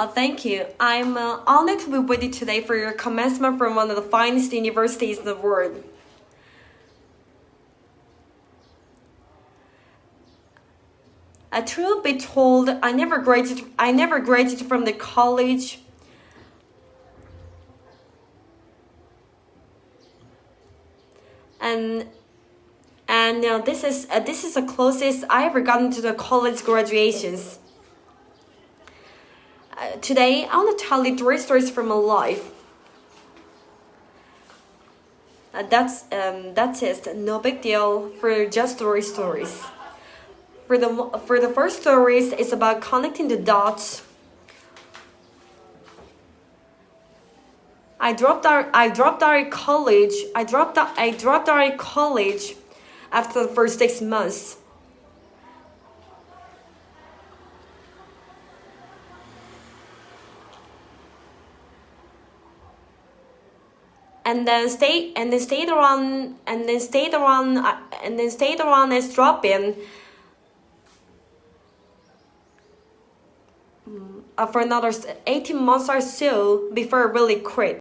Thank you. I'm honored to be with you today for your commencement from one of the finest universities in the world. Truth be told, I never graduated from the college. And this is the closest I ever gotten to the college graduations. Today, I want to tell you 3 stories from my life. That's it. No big deal for just 3 stories. For the first stories, it's about connecting the dots. I dropped out of college. I dropped out of college after the first 6 months. And then stayed around as drop-in for another 18 months or so before I really quit.